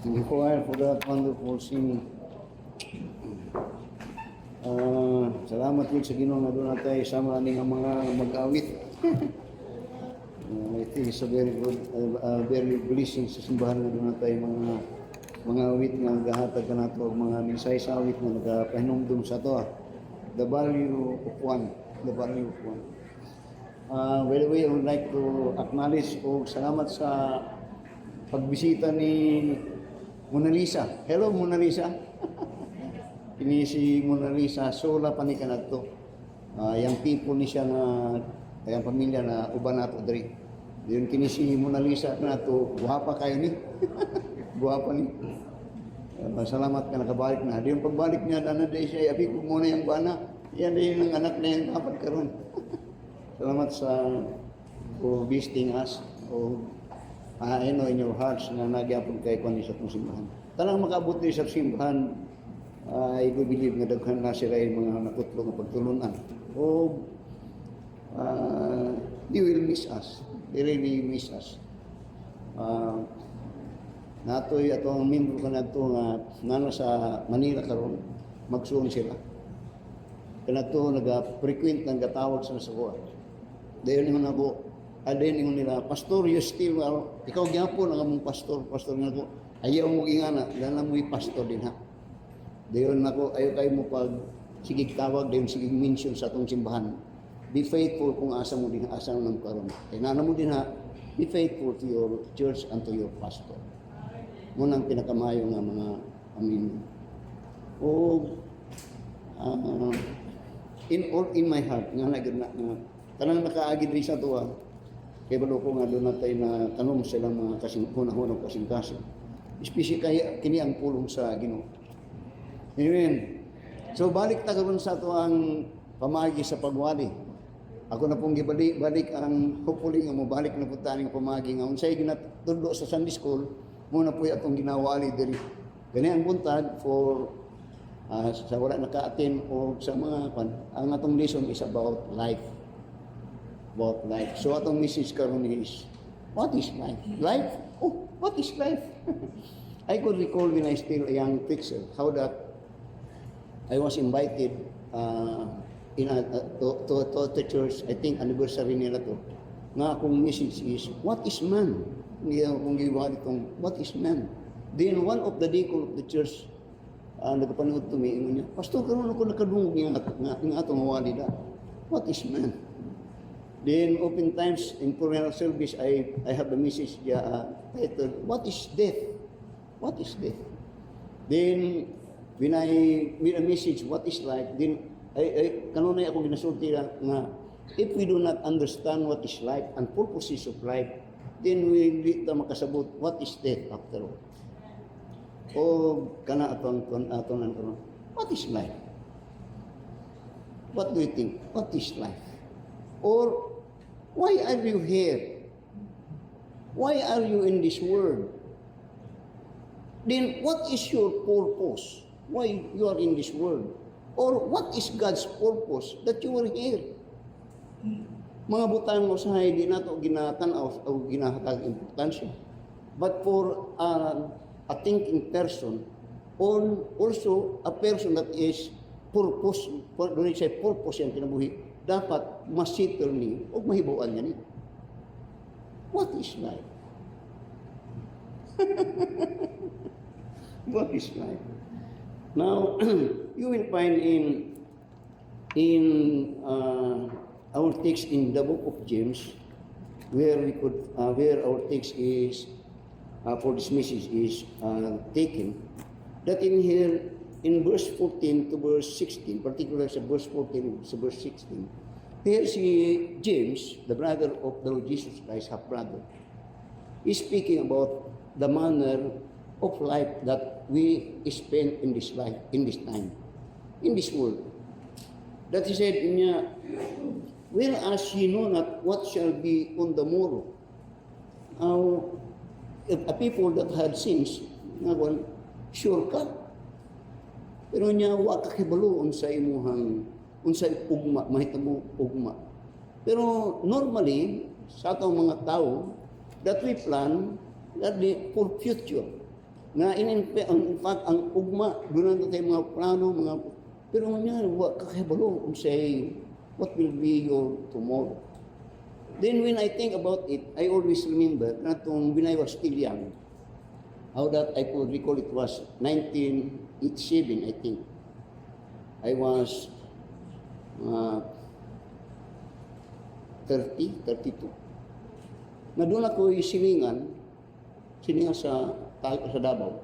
Inquire for that wonderful singing. Salamat yun sa Ginoo na doon natin isama ning ang mga mag-awit. I think it's a very good, very blessing sa simbahan na doon natin mga awit nga gahatag ka nato mga minsay sa awit na nagapahinumdum sa to. The value of one. The value of one. By the way, I would like to acknowledge o salamat sa pagbisita ni Mona Lisa. Hello, Mona Lisa. Kini si Mona Lisa, sola pa ni kanadto. Yang people ni siya na, yang pamilya na uban nato diri. Diyon kini si Mona Lisa nato, guwapa kayo ni. Guwapa ni. Salamat ka nakabalik na. Diyon pagbalik niya, dana day siya, abi ko muna yung bana. Yan din ang anak na yung dapat karon. Salamat sa for visiting us. I know in your hearts na nagyapon kay kung sa itong simbahan. Tanang makaabot din sa simbahan, I do believe nga daghan na sila yung mga nakutlo nga pagtulunan. They will miss us. They really miss us. Natoy atong membro ka na ito nga nana sa Manila karon magsuon sila. Kanato naga-frequent ng gatawag sa nasakuha. Dahil naman ako, adin yung nila, Pastor, you still, ikaw gyapon ang among pastor nga ako, ayaw mo ingana, dala mo pastor din ha. Dayon nako, ayaw kayo mo pag sigig tawag, dayon sigig mention sa atong simbahan. Be faithful kung asa mo din, asa nang karon. Kaya nana mo din ha, be faithful to your church and to your pastor. Munang pinakamayo nga mga amin. In my heart, nga kanang nakaagid rin sa tuwa, kaya balo ko nga doon natin na tanong silang mga hunahunang kasing-kasing. Especially kaya kini ang pulong sa Ginoo. Amen. So balik ta karon sa ito ang pamagi sa pagwali. Ako na pong balik ang hopefully nga mo balik na po taning pamagi nga unsay ginatudlo sa Sunday School muna po atong ginawali diri. Gani ang buntag for sa wala naka-attend o sa mga ang atong lesson is about life. About life. So atong message karon is, what is life? Life? Oh, what is life? I could recall when I still a young preacher, how that I was invited to the church, I think anniversary nila to, nga akong message is, what is man? Hindi akong giwali itong, what is man? Then one of the deacon of the church, nagpanood to me, niya, Pastor, karoon ako nakadungog ng atong mawali da. What is man? Then oftentimes in funeral service, I have the message titled, what is death? What is death? Then when I read a message, what is life? Then kanunay ako ginasulti nga, if we do not understand what is life and purposes of life, then we hindi ta makasabot what is death after all. O kana atong what is life? What do you think? What is life? Or why are you here? Why are you in this world? Then what is your purpose? Why you are in this world? Or what is God's purpose that you are here? Mga butang mo sa hindi nato ginatanaw o ginahatag importansya. But for a thinking person, also a person that is purpose, doon siya purpose yung kinabuhi, dapat masittle ni o mahibuan niya ni. What is life? What is life? Now, you will find in our text in the book of James, where our text is for this message is taken, that in here in verse 14 to verse 16, particularly sa verse 14 to verse 16, here si James, the brother of the Lord Jesus Christ, half brother, is speaking about the manner of life that we spend in this life, in this time, in this world. That he said niya, whereas ye know not what shall be on the morrow. A people that had sins, nga shortcut. Pero niya, wa kakibalo unsa imuhang, unsa ugma, mahitabo ugma. Pero normally, sa atong mga tao, that we plan that for future. Na in fact, ang ugma, doon na tayo mga plano, pero nga, kakahibalo, say, what will be your tomorrow? Then when I think about it, I always remember, when I was still young, how that I could recall it was 1987, I think. I was 32. Na doon ako siningan sa Davao.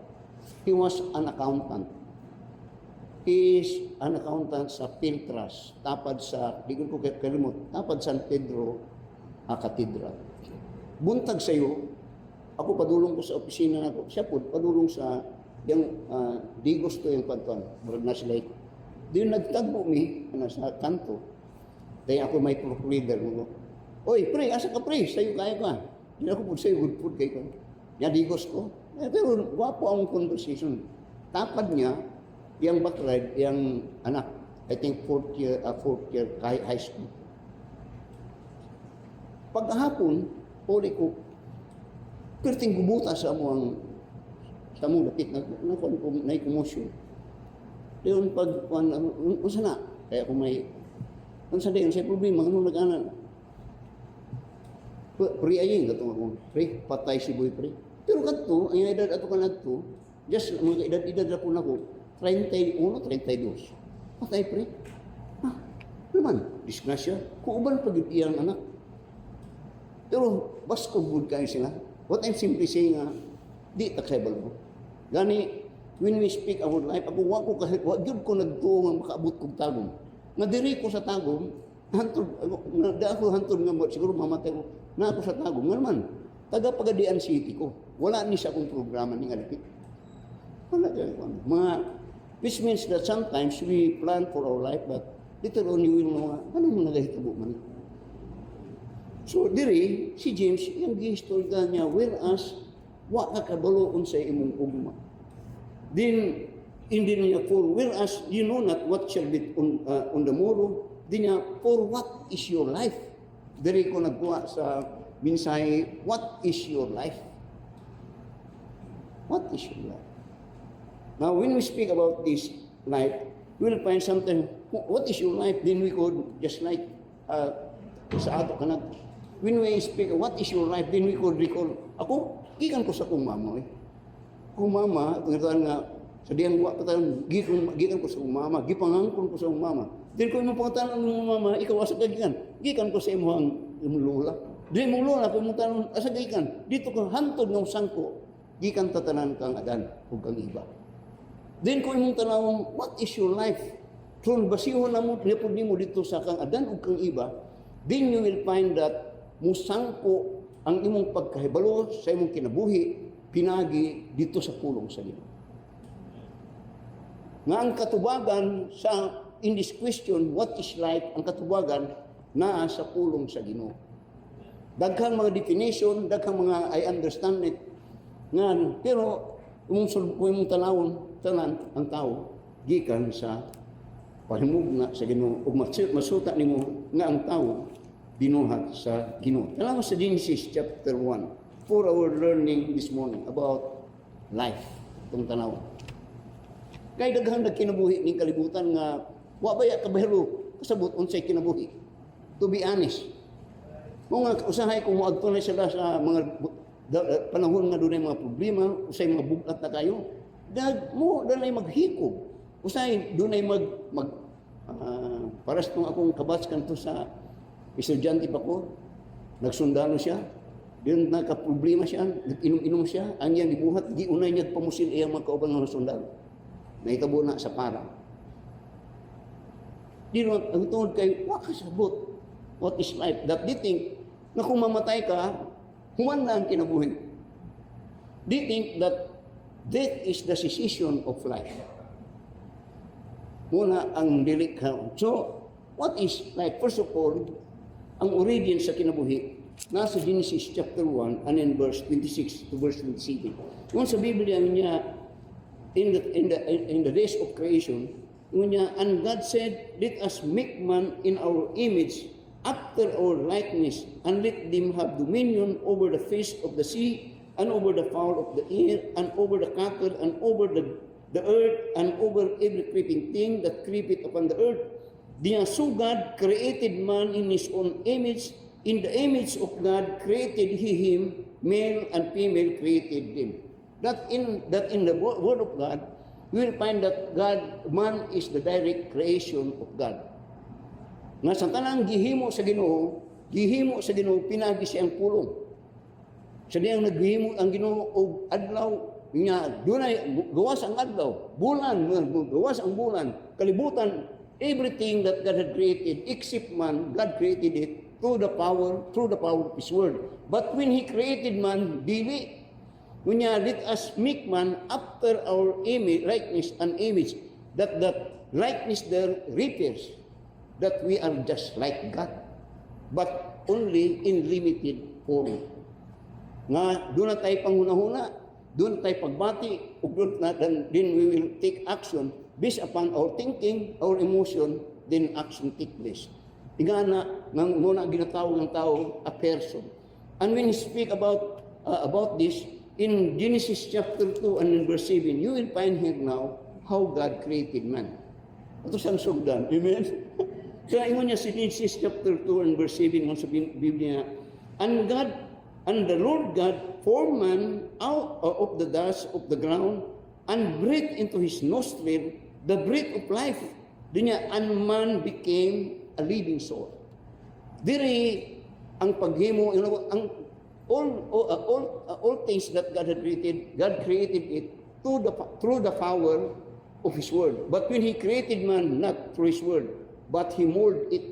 He was an accountant. He is an accountant sa Piltras, tapad sa, di ko kalimot, tapad San Pedro Cathedral. Buntag sa'yo, ako padulong ko sa opisina nako. Siya po padulong sa yung di gusto yung pantuan, murag na sila. Di nagtagbo mi sa kanto. Dahil ako may proof reader mo. Oy, pre, asa ka pre? Sa'yo kaya ka. Di ako po sa'yo, good food kayo ka. Niya digos ko. Pero wapo ang conversation. Tapad niya, yung backlight, yung anak, I think fourth year high school. Pagkahapon, puli ko, perting gubuta sa among lapit na kumosyon. Doon pag, unsa na? Kaya kung may, unsa din, sa problema, ano nag-anan? Pre aying, katong ako, pre, patay si boy, pre. Pero kato, ang edad ato ka nagto, just mga edad po na ko, 31, 32. Patay, pre. Naman, disgrasya. Kung uban pag iyang anak. Pero, basko good kayo sila. What I'm simply saying, di taksibal mo. Gani, when we speak about life, ako wag yun ko nagtuo nga makaabot kong tagom. Nadiri ko sa tagom, hantod nga siguro mamatay ko, na ako sa tagom. Nga naman, taga-Pagadian City ko. Wala ni sa akong programa ni Alipit. Wala kayo. Which means that sometimes we plan for our life, but later on you will know, ano mo nagahitabo man? So, diri, si James, yung gihistorya niya, whereas, wa kakabaloon sa imong ugma. Then, hindi niya, for whereas, you know not what shall be on the morrow, di niya, for what is your life? Diri ko nagkuha sa minsay, what is your life? What is your life? Now, when we speak about this life, we will find something, what is your life? Then we could, just like sa ato kanag, when we speak, what is your life? Then we could recall, ako, gikan ko sa kong mama. Kung mama, tungitan nga, sa diyan wa patan, gikan ko sa kong mama, gipangangkon ko sa kong mama. Then kung imong pangutanon ng mama, ikaw asa gikan ko sa imong lola. Di mong lola, kung imong tanong, asa gikan, dito ko hantod ng sangko, gikan tatanan kang adan, o kang iba. Then kung imong tanong, what is your life? Kung basihon na mo, pinapod mo dito sa kang adan o kang iba, then you will find that musangko ang imong pagkahibalo sa imong kinabuhi, pinagi dito sa pulong sa Ginoo. Nga ang katubagan sa in this question, what is life, ang katubagan naa sa pulong sa Ginoo. Daghang mga definition, daghang mga I understand it. Nga, pero imong tanawon, tanan ang tao, gikan sa pahimugna sa Ginoo. Ug masuta nimo nga ang tao, binuhat sa Ginoo. Alam mo sa Genesis chapter 1, for our learning this morning about life, itong tanaw. Kay daghang nagkinabuhi ning kalibutan nga wa baya kabahiro kasabot unsay kinabuhi. To be honest. Mo nga usahay kung moadto na sila sa mga panahon nga dunay mga problema, usay mga buglat na kayo, dunay maghikog. Usay dunay paras tong akong kabats kanto sa estudyante pa ko, nagsundalo siya, din nagka-problema siya, nag-inom-inom siya, ang yan ibuhat, di unay niya pamusil iyang mga kauban ng sundalo. Naitabo na sa parang. Di naman, ang tungod kayo, wakasabot, what is life? That they think, na kung mamatay ka, human na ang kinabuhi. They think that death is the cessation of life. Muna ang dilikha. So, what is life? First of all, ang origin sa kinabuhi, nasa Genesis chapter 1 and in verse 26 to verse 27. Kung sa Biblia niya, in the days of creation, niya, and God said, let us make man in our image, after our likeness, and let them have dominion over the face of the sea, and over the fowl of the air, and over the cattle, and over the earth, and over every creeping thing that creepeth upon the earth. So God created man in his own image. In the image of God created he him, male and female created him. That in the word of God, we will find that man is the direct creation of God. Nga sa tanang gihimo sa Ginoo, pinagi siyang pulong. Sa diyang naghimo ang Ginoo og adlaw, nga dunay gawas ang adlaw, bulan, gawas ang bulan, kalibutan, everything that God had created except man, God created it through the power of His word. But when He created man, dili, kunya let us make man after our image, likeness and image, that likeness there refers that we are just like God, but only in limited form. Nga doon na tayo panghuna-huna, doon tayo pagbati, then we will take action based upon our thinking, our emotion, then action take place. Ingana, muna ginatawag ng tao, a person. And when you speak about this, in Genesis chapter 2 and in verse 7, you will find here now how God created man. Ito siyang sugdan. Amen? Kaya ingon niya si Genesis chapter 2 and verse 7, sa Biblia, and the Lord God formed man out of the dust of the ground and breathed into his nostril the breath of life. And man became a living soul. Diri ang paghimo, all things that God had created, God created it through the power of His word. But when He created man, not through His word, but He molded it.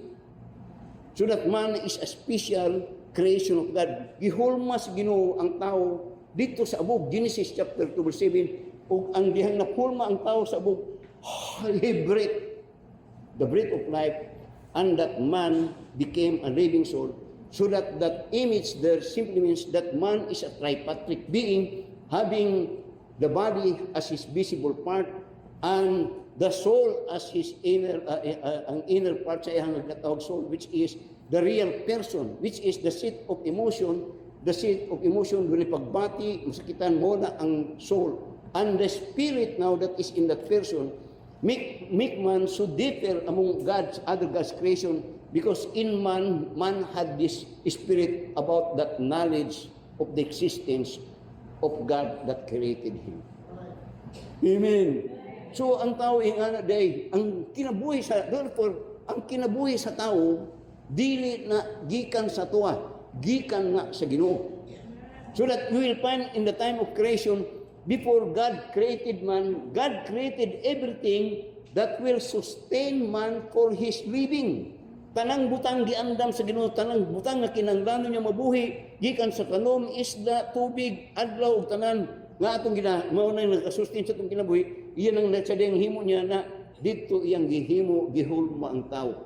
So that man is a special creation of God. Gihulmas Ginoo ang tao dito sa abog, Genesis chapter 2 verse 7, ug ang dihang napulma ang tao sa abog, He breathed the breath of life, and that man became a living soul. So that image there simply means that man is a tripartite being, having the body as his visible part, and the soul as his ang inner part sa iyang nagtatawag soul, which is the real person, which is the seat of emotion. The seat of emotion, doon pagbati, masakitan mo na ang soul. And the spirit now that is in that person, make man so differ among other God's creation, because in man had this spirit about that knowledge of the existence of God that created him. Amen. So ang tao ang kinabuhi sa tao dili na gikan sa tuwa, gikan na sa Ginoo. So that we will find in the time of creation, before God created man, God created everything that will sustain man for his living. Tanang butang giandam sa Ginoo, tanang butang nga kinahanglan niya mabuhi, gikan sa tanom, isda, tubig, adlaw ug tanan nga atong mao na nagasustain sa atong kinabuhi. Iyan ang natsadeng himo niya na dito iyang gihulma ang tao.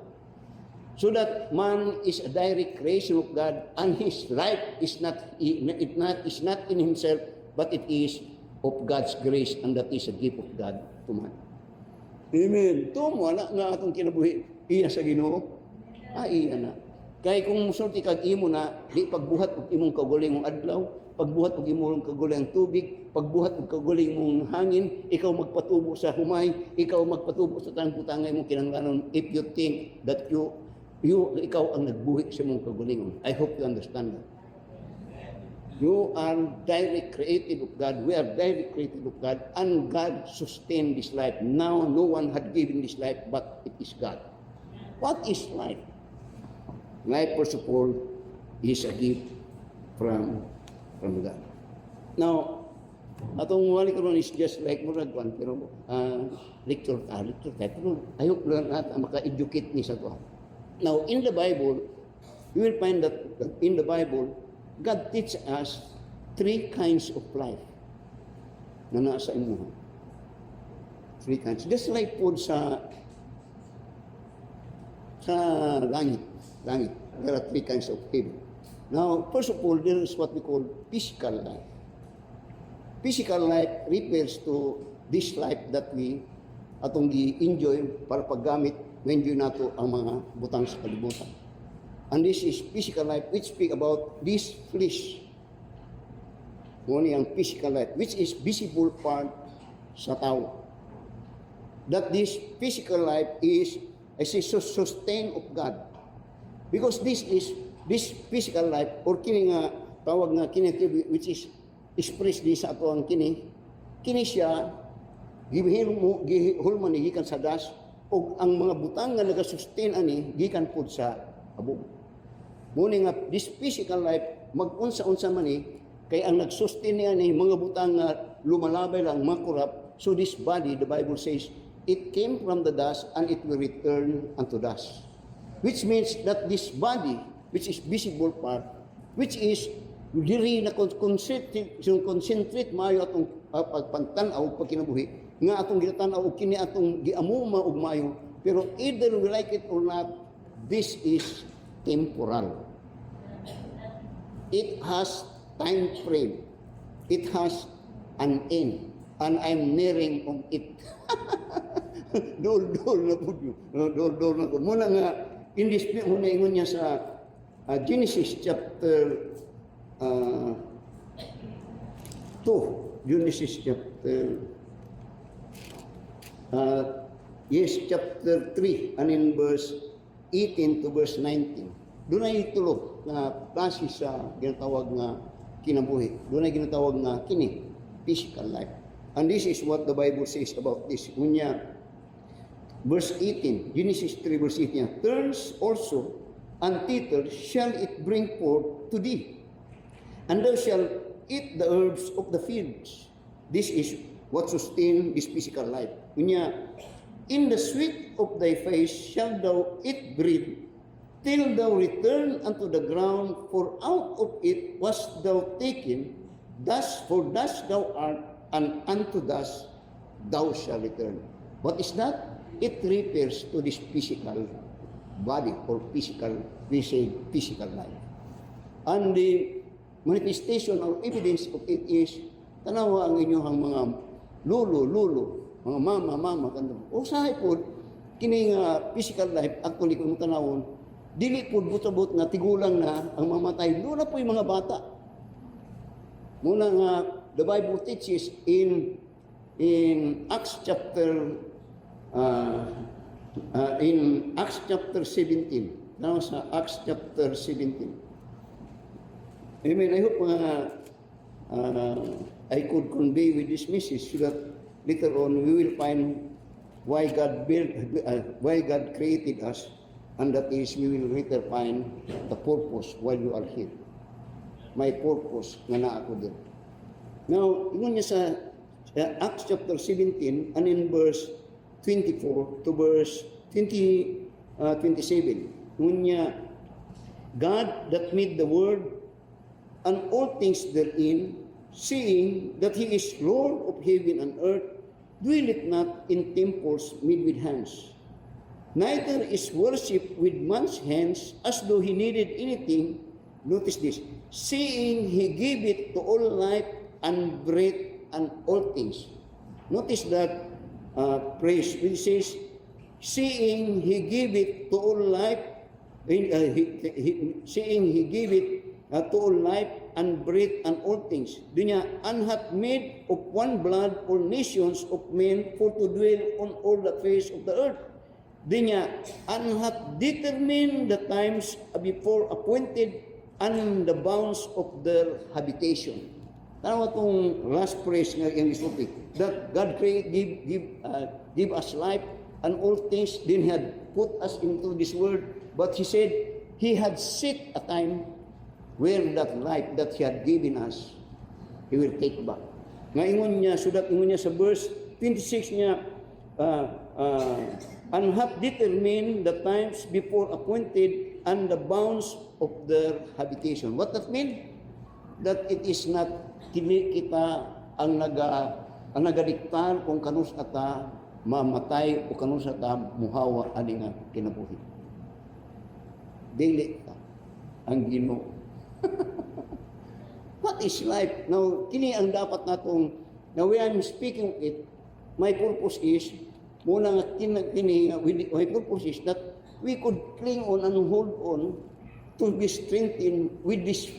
So that man is a direct creation of God, and his life is not in himself, but it is of God's grace, and that is a gift of God to man. Amen. Tumo na nga atong kinabuhi iya sa Ginoo. Iya na. Kay kung musulti kag imo na di pagbuhat og imong kaugalingong adlaw, pagbuhat og imong kaugalingong tubig, pagbuhat og kaugalingong hangin, ikaw magpatubo sa humay, ikaw magpatubo sa tanang butang imong kinahanglanon, if you think that ikaw ang nagbuhi sa imong kaugalingon. I hope you understand that. You are direct created of God. We are direct created of God, and God sustained this life. Now, no one had given this life, but it is God. What is life? Life, first of all, is a gift from God. Now, atong wali karon is just like murag one, pero lecture tayo. Pero ayok lang natin maka-educate ni sa to. Now, in the Bible, you will find that in the Bible, God teaches us three kinds of life na nasa imuha. Three kinds. Just like food sa langit. There are three kinds of heaven. Now, first of all, there is what we call physical life. Physical life refers to this life that we atong gi-enjoy para paggamit, ma-enjoy nato ang mga butang sa kalibutan. And this is physical life, which speak about this flesh. Muna ang physical life, which is visible part sa tao. That this physical life is a sustain of God. Because this physical life, or kini nga, tawag nga kini, which is expressed di sa ato ang kini siya, gihulman ni gikan sa das, o ang mga butang nga nagasustain ani, gikan po sa abog. Muna nga, this physical life, mag-unsa-unsa man kay ang nagsustain niya ni mga butang nga lumalabay lang, makurap. So this body, the Bible says, it came from the dust and it will return unto dust. Which means that this body, which is visible part, which is diri na concentrate maayo atong pagpantanaw, pagkinabuhi, nga atong ginatanaw o kini atong giamuma og maayo, pero either we like it or not, this is temporal. It has time frame. It has an end. And I'm nearing on it. Dol na po yun. Dol na po. Muna nga, in this, muna ingon niya sa Genesis chapter 2. Genesis chapter chapter 3, and in verse 18 to verse 19. Doon ay tulog na klase sa ginatawag nga kinabuhi. Doon ay ginatawag nga kini, physical life. And this is what the Bible says about this. Unya, verse 18, Genesis 3 verse 18, turns also and thither shall it bring forth to thee, and thou shalt eat the herbs of the fields. This is what sustain this physical life. Unya, in the sweat of thy face shalt thou eat bread, till thou return unto the ground, for out of it wast thou taken, thus for thus thou art, and unto dust thou shalt return. What is that? It refers to this physical body or physical, we say physical life. And the manifestation or evidence of it is, tanawa ang inyong mga lolo, mga mama, kanto. O sahay po, kini nga physical life, actually kung tanawon, dili po butabot nga tigulang na ang mamatay. Doon na po yung mga bata. Muna nga, the Bible teaches in Acts chapter 17. Now sa Acts chapter 17. Amen. I hope I could convey with this message so that later on we will find why God created us, and that is we will later find the purpose why you are here. My purpose nga na ako din. Now, ingon niya sa Acts chapter 17 and in verse 24 to verse 27. Ingon niya, God that made the world and all things therein, seeing that He is Lord of heaven and earth, dwelleth not in temples made with hands, neither is worship with man's hands as though He needed anything. Notice this, seeing He gave it to all life and breath and all things. Notice that praise, which says, seeing He gave it to all life, seeing He gave it to all life and breath and all things. Dunya, and hath made of one blood all nations of men for to dwell on all the face of the earth. Dunya, and hath determined the times before appointed and the bounds of their habitation. Tanawa itong last phrase nga yung isulti, that God give us life and all things, then He had put us into this world, but He said He had set a time where that life that He had given us, He will take back. Nga ingon niya, so that ingon niya sa verse 26 niya, and hath determined the times before appointed and the bounds of their habitation. What that mean? That it is not kita ang nagadiktar kung kanus ata mamatay o kanus ata muhawa ani nga kinabuhi. Dili ta ang Ginoo. What is life? Now, kini ang dapat natong, now when I'm speaking of it, my purpose is, muna nga kini, my purpose is that we could cling on and hold on to be strengthened with this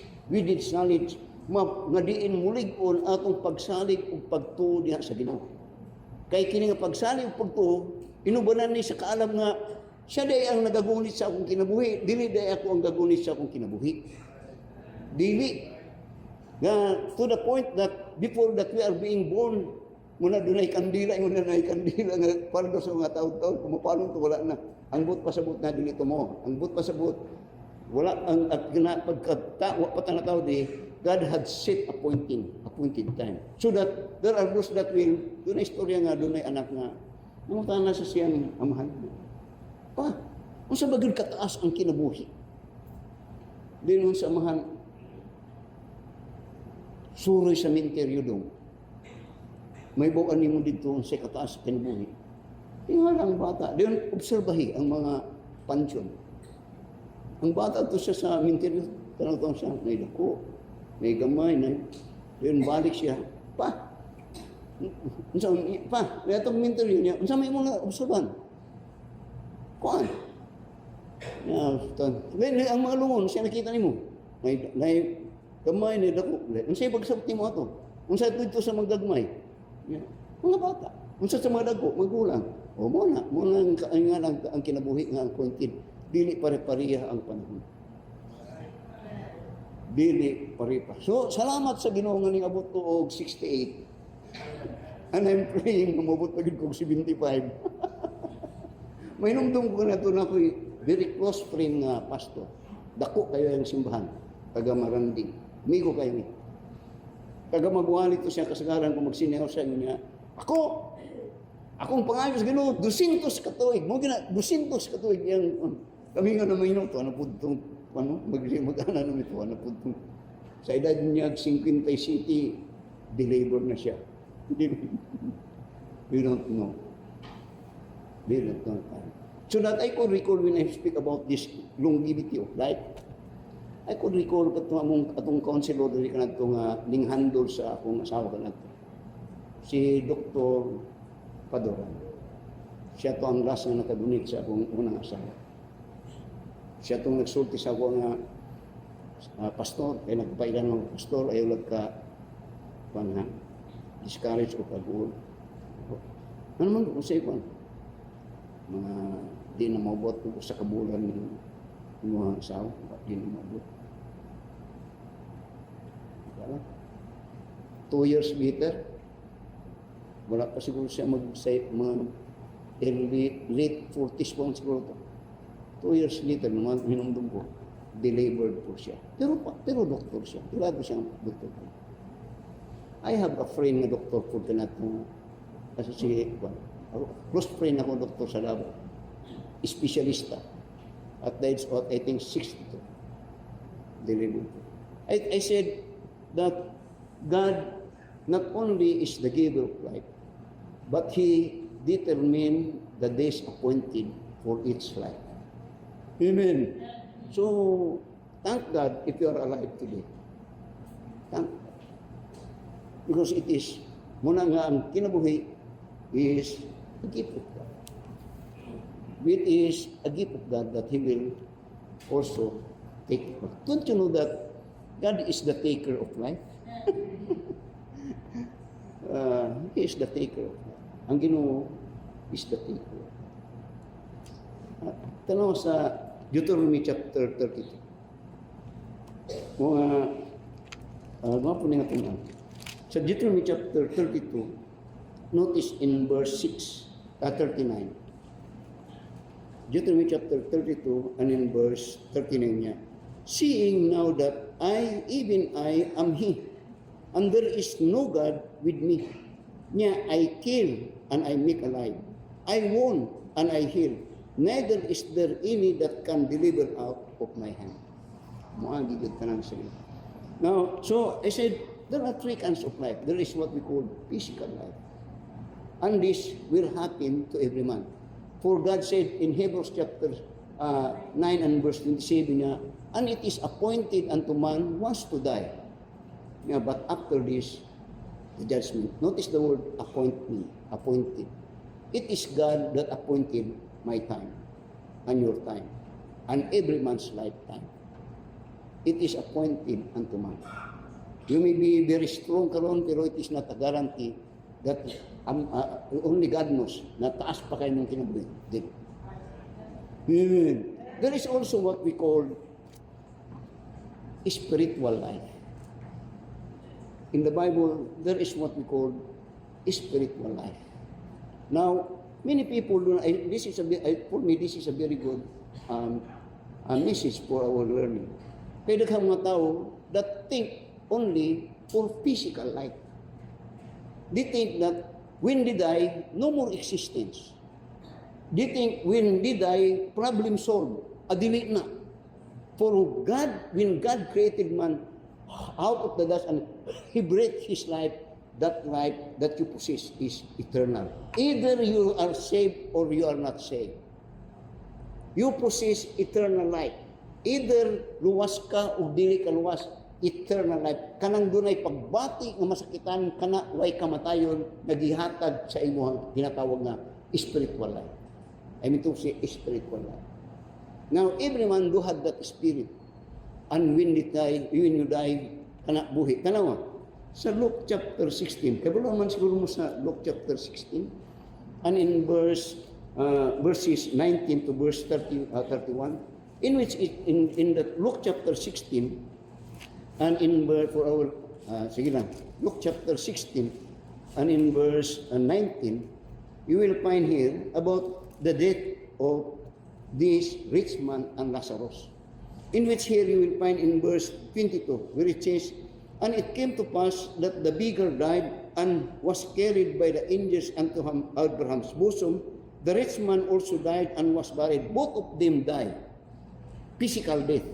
knowledge nga diin mulig-on atong pagsalig ug pagtuo diha sa Ginoo. Kay kini nga pagsalig ug pagtuo, inubanan ni sa kaalam nga siya day ang nagagunit sa akong kinabuhi, dili day ako ang gagunit sa akong kinabuhi. Dili. Nga to the point that before that we are being born, muna dunay kandila, muna dunay kandila nga pardo sa mga taon-taon, kumapalong to wala na. Ang but pasabot na dito mo. Ang but pasabot wala ang pagkatawa patanataw di God had set appointed time. So that there are those that will, doon na istorya nga, doon ay anak nga, namunta na sa siyang amahan. Pa, kung sa bagay kataas ang kinabuhi. Doon sa amahan, suroy sa minteryo doon. May buwan ni mo dito sa kataas ang kinabuhi. Tingnan ang bata. Doon, obserbahi ang mga pansyon. Ang bata to siya sa minteryo, tanong siya, may dako, may gamay na. Yun, balik siya. Pa, may itong minteryo niya. Unsa may mga obserban? Kuan? Ang mga lungon, siya nakita ni mo. May gamay na dako. Unsa yung pagsabot ni mo ito? Unsa ito sa magdagmay? Mga bata. Unsa sa mga dako, magulang. O muna ang kinabuhi nga ang appointed. Dili pare-pareha ang panahon. Dili pare-pareha. So, salamat sa Ginoo nga ning abot ko og 68. And I'm praying na mabot pagid ko og 75. May numdum ko na ito na ako'y very close friend nga pastor. Dako kayo ang simbahan. Taga Maranding. Migo kayo ni. Taga Mabuhali to siya kasagaran kung magsineho sa inyo niya. Akong pangayo sa Ginoo, 200 katuig. Mo gina 200 katuig yang kami nga naman ito, ano po itong, mag-ana naman ito, ano po itong, sa edad niya, 50 city, delivered na siya. We don't know. We don't know. So that I could recall when I speak about this longevity of life, I could recall atong counselor dali ka na ito nga ning-handle sa akong asawa ka na ito. Si Dr. Padoran. Siya to ang last na nakadunit sa akong unang asawa. Siya itong nagsulti sa ako nga pastor, kaya nagpailan ng pastor, ayaw lang ka discourage o pag-uul. Ano naman kung sa ipan? Mga di na mabot sa kabulan ng mga asawa, di na mabot. 2 years later, wala pa siguro siya mga late 40s po siguro ito. 2 years later, naman hinumdum ko, delivered po siya. Pero doktor siya. Ilado siyang doktor po. I have a friend na doktor po na ito. Kasi si close friend ako doktor sa labo. Espesyalista. At the age of, I think, 62. Delivered po. I said that God not only is the giver of life, but He determined the days appointed for each life. Amen. So, thank God if you are alive today. Thank God. Because it is, muna nga ang kinabuhi is a gift of God. It is a gift of God that He will also take it. Don't you know that God is the taker of life? He is the taker of life. Ang Ginoo is the taker. Tanaw sa Deuteronomy chapter 32. Mga po nga ito. Sa Deuteronomy chapter 32, notice in verse 39. Deuteronomy chapter 32 and in verse 39 niya. Seeing now that even I am He, and there is no God with me. Niya, I kill and I make alive. I wound and I heal. Neither is there any that can deliver out of my hand. Muagigid ka lang sa'yo. Now, so I said, there are 3 kinds of life. There is what we call physical life. And this will happen to every man. For God said in Hebrews chapter 9 and verse 27 niya, and it is appointed unto man once to die. Yeah, but after this, the judgment. Notice the word appointed. It is God that appointed my time and your time and every man's lifetime. It is appointed unto man. You may be very strong karon, pero it is not a guarantee that only God knows na taas pa kayo ng kinabuhi. Amen. There is also what we call spiritual life. In the Bible, there is what we call spiritual life. Now, many people do. For me, this is a very good message for our learning. Kaya daghang mga tao that think only for physical life. They think that when they die, no more existence. They think when they die, problem solved. Adili na. For God, when God created man out of the dust and He breathed His life, that life that you possess is eternal. Either you are saved or you are not saved. You possess eternal life. Either luwas ka o dili ka luwas, eternal life. Kanang dunay pagbati nga masakitan kana way kamatayon nagihatag sa imo ginatawag nga spiritual life. I mean to say spiritual life. Now everyone do have that spirit. And when you die, kana buhi. Kanawa, sa Luke chapter 16, kaya naman siguro mo sa Luke chapter 16, and in verses 19 to verse 31, in which in the Luke chapter 16, and in for our, sige lang, Luke chapter 16, and in verse 19, you will find here about the death of this rich man and Lazarus. In which here you will find in verse 22, where it says, and it came to pass that the beggar died and was carried by the angels unto Abraham's bosom. The rich man also died and was buried. Both of them died. Physical death.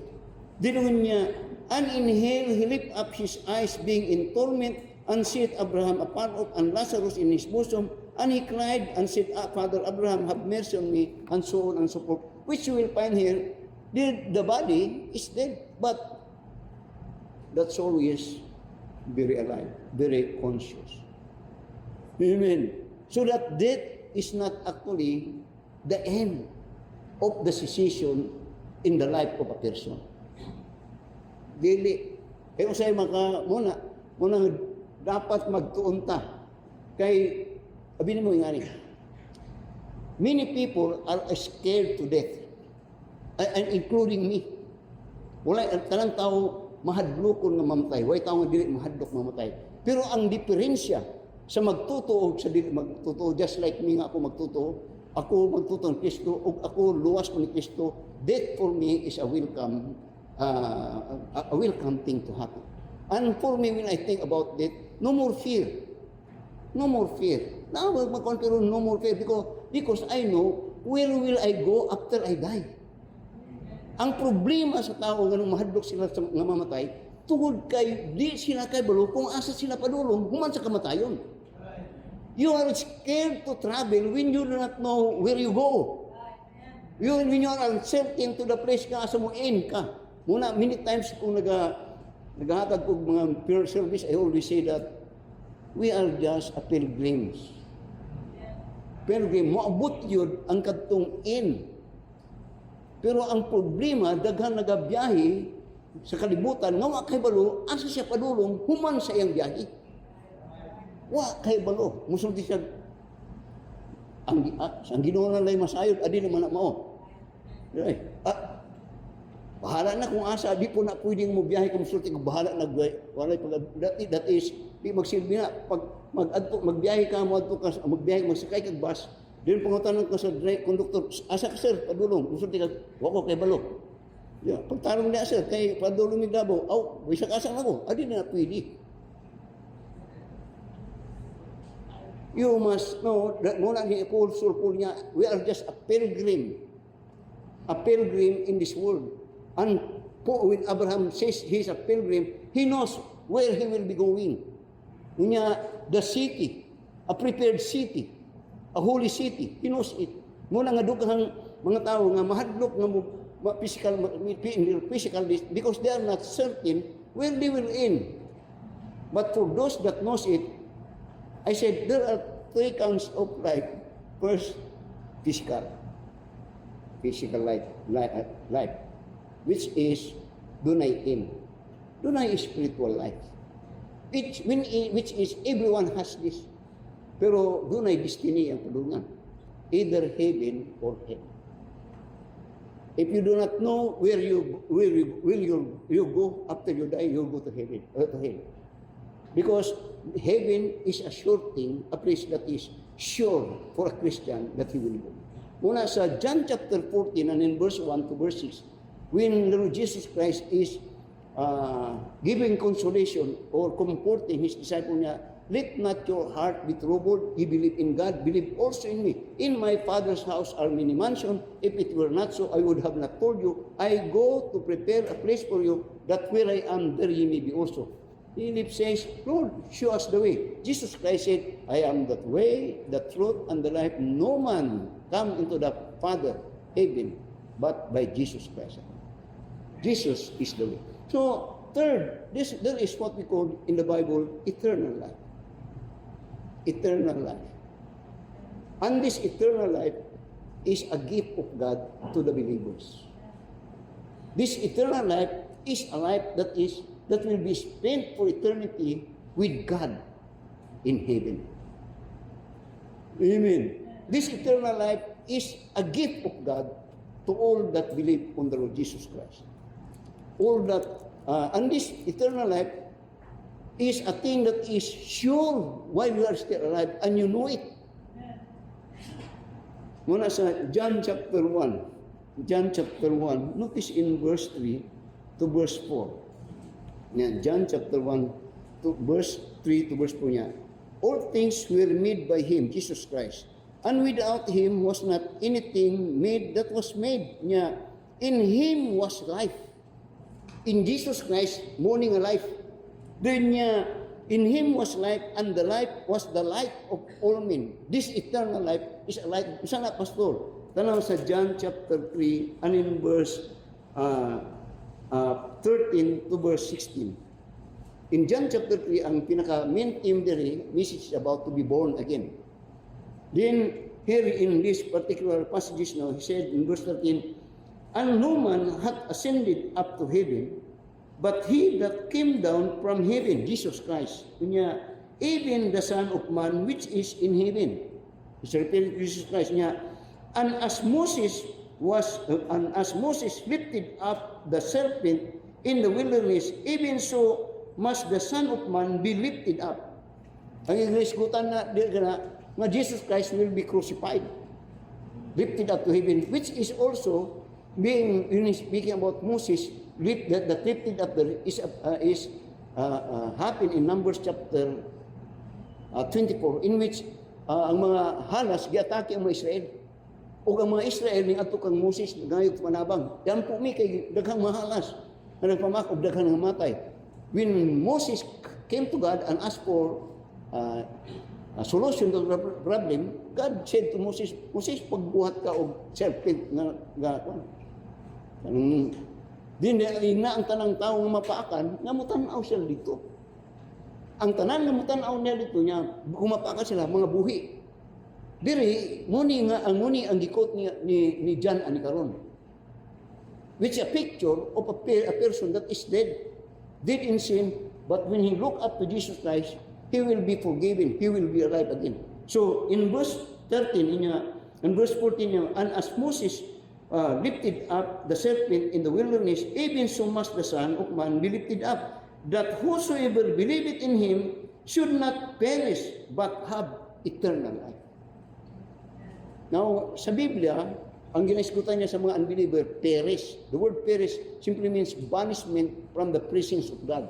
Dinuhin niya, and in hell he lift up his eyes, being in torment, and seeth Abraham afar off, and Lazarus in his bosom. And he cried and said, Father Abraham, have mercy on me, and so on and so forth. Which you will find here, the body is dead, but that soul is very alive, very conscious. Amen. So that death is not actually the end of the cessation in the life of a person. Dili. Kaya usay muna dapat magtuon ta. Kay, abinin mo yung ani. Many people are scared to death. And including me. Wala, tanang tao mahadlokon nga mamatay. Wala tao nga dili mahadlok mamatay. Pero ang diferensya sa magtutuo sa dili magtutuo, just like me nga ako magtutuo ng Kristo, o ako luwas ko ni Kristo, death for me is a welcome thing to happen. And for me, when I think about death, no more fear. No more fear. Now, magkonfirm no more fear because I know where will I go after I die. Ang problema sa tao ganung mahadlok sila sa nga mamatay, tungod kay di sila kay balo kung asa sila padulong human sa kamatayon. You are scared to travel when you do not know where you go. When you are uncertain to the place ka asa mo end ka. Muna many times kung naghahatag og mga prayer service, I always say that we are just a pilgrims. Pilgrim, moabot yun ang kadtong end. Pero ang problema, daghan nagabiyahe sa kalibutan, nga wa kay balo, asa siya padulong, human sa iyang biyahe. Wa kay balo. Musulti siya, ang Ginoo na lay masayod, adi naman na mao. Bahala na kung asa, di po na pwedeng mo biyahe kung musulti, kung bahala na, walay pag, that is, di magsilbi na, pag magbiyahe ka, magbiyahe, magsakay kag bus, din pangutanong ka sa conductor, asa ka sir, padulong, musulti ka, wako kay balo. Yeah, pagtarong niya sir, kay padulong ni Davao, wisa ka asa ako, adi na pwede. You must know that muna ni Paul niya, we are just a pilgrim in this world. And when Abraham says he's a pilgrim, he knows where he will be going. Unya, the city, a prepared city, a holy city, he knows it. Muna nga dughang mga tao nga mahadlok nga physical because they are not certain where they will end. But for those that knows it, I said there are three kinds of life. First, physical life, which is dunay end. Dunay spiritual life. which is everyone has this. Pero doon ay destiny ang tulungan. Either heaven or hell. If you do not know where you go after you die, you go to heaven or to hell. Because heaven is a sure thing, a place that is sure for a Christian that he will go. Muna sa John chapter 14 and in verse 1 to verse 6, when the Lord Jesus Christ is giving consolation or comforting his disciple niya, let not your heart be troubled. You believe in God, believe also in me. In my Father's house are many mansions. If it were not so, I would have not told you. I go to prepare a place for you, that where I am, there ye may be also. Philip says, Lord, show us the way. Jesus Christ said, I am the way, the truth, and the life. No man come into the Father, heaven, but by Jesus Christ. Jesus is the way. So, third, there is what we call in the Bible eternal life. Eternal life. And this eternal life is a gift of God to the believers. This eternal life is a life that will be spent for eternity with God in heaven. Amen. This eternal life is a gift of God to all that believe on the Lord Jesus Christ. All that, and this eternal life is a thing that is sure while you are still alive and you know it. Muna sa John chapter 1. John chapter 1. Notice in verse 3 to verse 4. Yeah, John chapter 1 to verse 3 to verse 4 niya. All things were made by Him, Jesus Christ. And without Him was not anything made that was made niya. In Him was life. In Jesus Christ, morning a life. Then niya, in Him was life, and the life was the light of all men. This eternal life is a light. Isa na, Pastor. Tanaw sa John chapter 3, and in verse 13 to verse 16. In John chapter 3, ang pinaka-main theme there, message is about to be born again. Then, here in this particular passages now, he said in verse 13, and no man hath ascended up to heaven, but He that came down from heaven, Jesus Christ. Kunya, even the Son of Man which is in heaven. He's referring to Jesus Christ niya. And as Moses lifted up the serpent in the wilderness, even so must the Son of Man be lifted up. Ang inisgutan na Jesus Christ will be crucified, lifted up to heaven, which is also being, speaking about Moses, that lifted up is happened in Numbers chapter 24, in which ang mga halas giatake ang mga Israel. O ang mga Israel ni ato kang Moses gayud manabang. Yan po mi kay daghang mahalas na nagpamakog daghang namatay. When Moses came to God and asked for a solution to the problem, God said to Moses, Moses, pagbuhat ka og serpent na gakon. Din na ang tanang tao nga mapaakan, nga mutanaw sila dito. Ang tanan nga mutanaw niya dito niya, kumapaakan sila mga buhi. Diri muni ang gikot ni John ani karon. Which a picture of a person that is dead in sin, but when he look up to Jesus Christ, he will be forgiven, he will be alive again. So in verse 13 niya, and verse 14 niya, and as Moses lifted up the serpent in the wilderness, even so must the Son of Man be lifted up, that whosoever believeth in Him should not perish, but have eternal life. Now, sa Biblia, ang ginaisgutan niya sa mga unbeliever, perish. The word perish simply means banishment from the presence of God.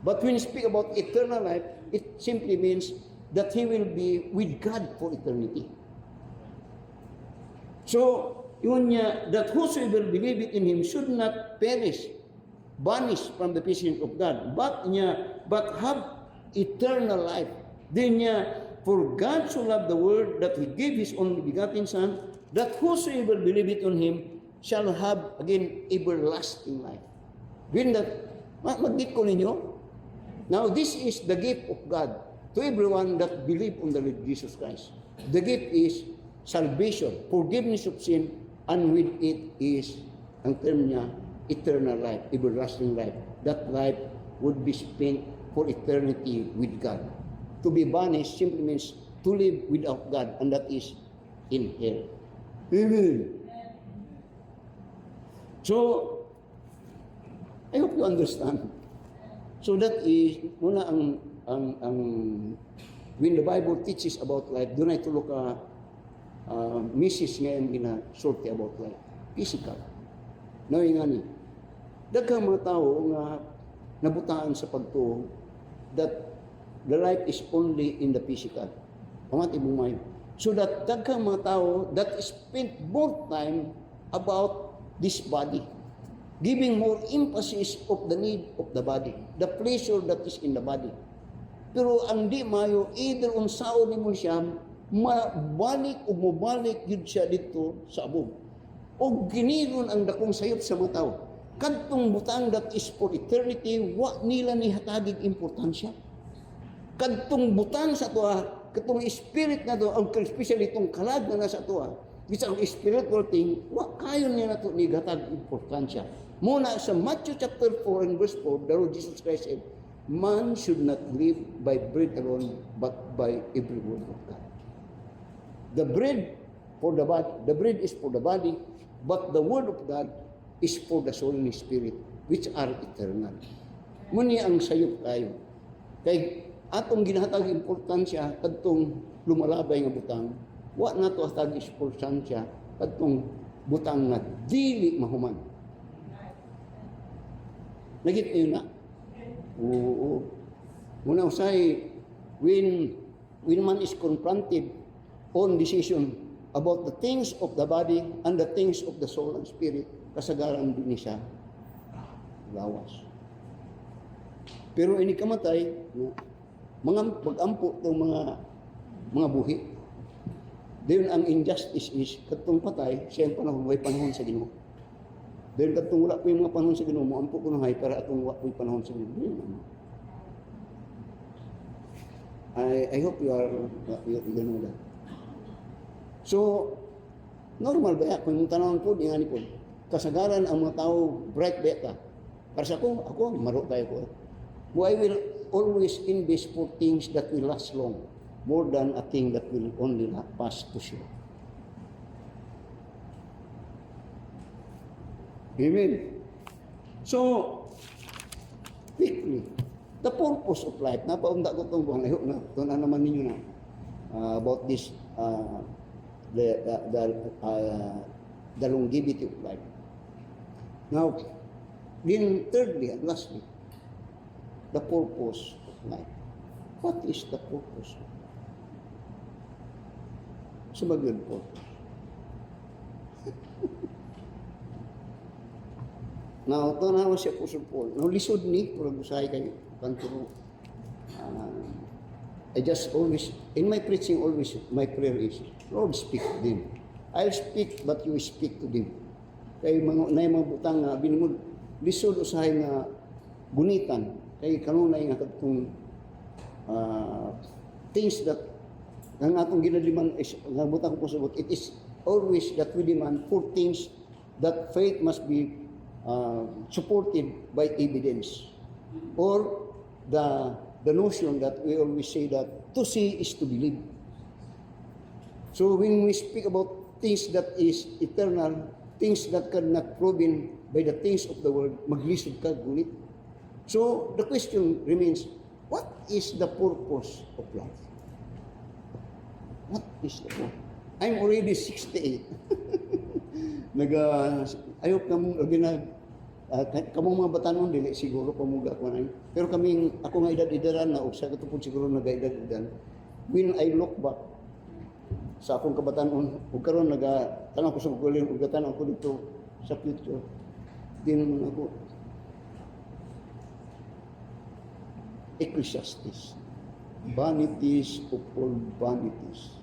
But when you speak about eternal life, it simply means that he will be with God for eternity. So, yun niya, that whosoever believeth in Him should not perish, banished from the presence of God, but have eternal life. Then niya, for God so loved the world that He gave His only begotten Son, that whosoever believeth on Him shall have, again, everlasting life. When that, mag-get ko ninyo? Now, this is the gift of God to everyone that believe on the Lord Jesus Christ. The gift is salvation, forgiveness of sin, and with it is, ang term niya, eternal life, everlasting life. That life would be spent for eternity with God. To be banished simply means to live without God, and that is in hell. Amen. So, I hope you understand. So that is, muna ang when the Bible teaches about life, doon ay tulog ka misis ngayon ginasulti about life. Physical. Naway nga ni, daghang mga tao nga nabutaan sa pagtuo that the life is only in the physical. Pamati mong mind. So that daghang mga tao that spend more time about this body, giving more emphasis of the need of the body, the pleasure that is in the body. Pero ang di mayo, either unsaon nimo siya, mabalik o mabalik yun siya dito sa abog. O giniron ang dakong sayop sa mga tao. Kadtong butang that is for eternity, wa nila ni hatagig importansya. Kadtong butang sa tuwa, katong spirit na to, ang especially itong kalag na nasa tuwa, bisang spiritual thing, wa kayo niya na to ni hatag importansya. Muna sa Matthew chapter 4 and verse 4, the Lord Jesus Christ said, man should not live by bread alone, but by every word of God. The bread for the body, the bread is for the body, but the word of God is for the soul and spirit, which are eternal. Muni ang sayop kayo. Kay atong ginahatag importansya kadtong lumalabay nga butang, wa na to hatag importansya kadtong butang nga dili mahuman. Nagit yun na. Oo. Muna usay, when man is confronted on decision about the things of the body and the things of the soul and spirit, kasagaran din siya lawas. Pero ini kamatay, mga pag-ampo itong mga buhi. Dahil ang injustice is, katong patay, siya ang panahon sa Ginoo. Dahil katong wala po yung mga panahon sa Ginoo, mo ampo ko na hay, para atong wala po yung panahon sa Ginoo. I hope you know that. So, normal ba yan? Kung yung tanong po, ingani po, kasagaran ang mga tao, bright beta. Para sa ako, maro tayo po. I will always invest for things that will last long, more than a thing that will only pass to show. Amen. So, quickly, the purpose of life, napaunda ko itong buwan, I hope na, ito na naman ninyo na, about this, the longevity of life. Now, then thirdly and lastly, the purpose of life. What is the purpose? Sumagyod purpose. Now, ito na naman siya Apostle Paul. Now, lisod ni, kung nag-usahay kayo, kanturo. I just always, in my preaching always, my prayer is, Lord, speak to them. I'll speak, but you speak to them. Kaya mga butang nga, binimod, lisod usahay nga gunitan, kay kanunay nga katong things that ang atong ginadiman is, nga butang ko sabot, it is always that we demand for things that faith must be supported by evidence, or the notion that we always say that to see is to believe. So when we speak about things that is eternal, things that cannot proven by the things of the world, maglisod ka gunit. So the question remains, what is the purpose of life? What is the purpose? I'm already 68. Ayok na mong kamong mga batanon dili siguro pamuga ko na. Pero kaming ako nga edad-edaran na usa katupod siguro nagaedad-edan. When I look back sa akong kabatanon, ug karon tanang ko sa gulin ug tanang ko dito sa future. Din ako Ecclesiastes, vanities of all vanities.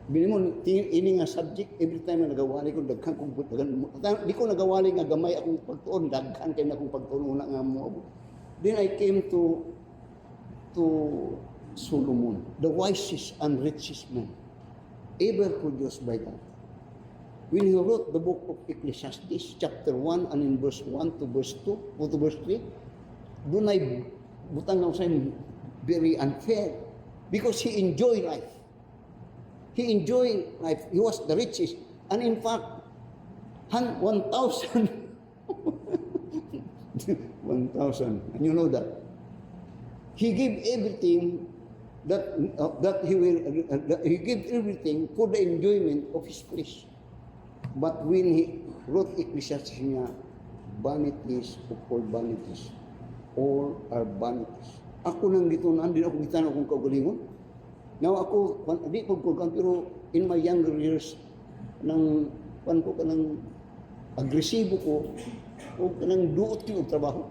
Binimon, ini nga subject, every time na nagawali ko, daghan kong di ko nagawali nga gamay akong pagtuon, daghan kayo na akong pagtuon, una nga mo. Then I came to Solomon, the wisest and richest man ever produced by God. When he wrote the book of Ecclesiastes, chapter 1 and in verse 1 to verse 2, or to verse 3, doon ay butang na sa very unfair because he enjoyed life. He enjoyed life. He was the richest. And in fact, 1,000. 1,000. And you know that. He gave everything he gave everything for the enjoyment of his flesh. But when he wrote Ecclesiastes niya, vanities of all vanities. All are vanities. Ako nang gitunan, din ako gitan akong kaugalingon. Now ako, di ko kugan, pero in my younger years, nang ko kanang agresibo ko, o kanang duot yung trabaho.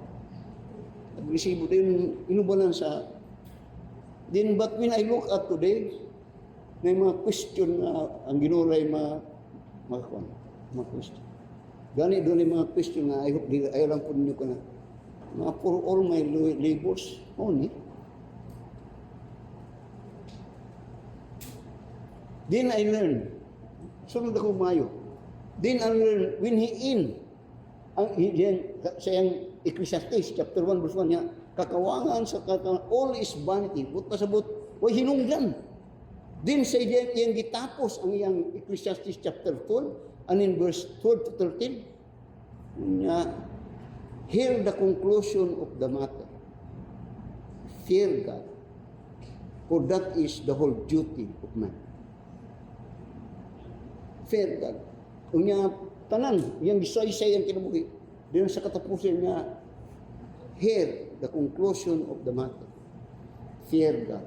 Agresibo din, inubalan sa. Then, but when I look at today, may mga question na ang ginuray mga question. Gani doon yung mga question na ayaw lang po ninyo ko na for all my labors only. Then I learned, sunod ako mayo. Then I learned, when he sa yung Ecclesiastes, chapter 1, verse 1 niya, kakawangan sa kakawangan, all is vanity. But pasabot, way hinungdan. Then sa iyang gitapos ang iyang Ecclesiastes chapter 12, and in verse 12 to 13, niya, hear the conclusion of the matter. Fear God, for that is the whole duty of man. Fear God. Unya tanan, yang gisaysay ang kinabuhi. Diyan sa katapusan niya, hear the conclusion of the matter. Fear God,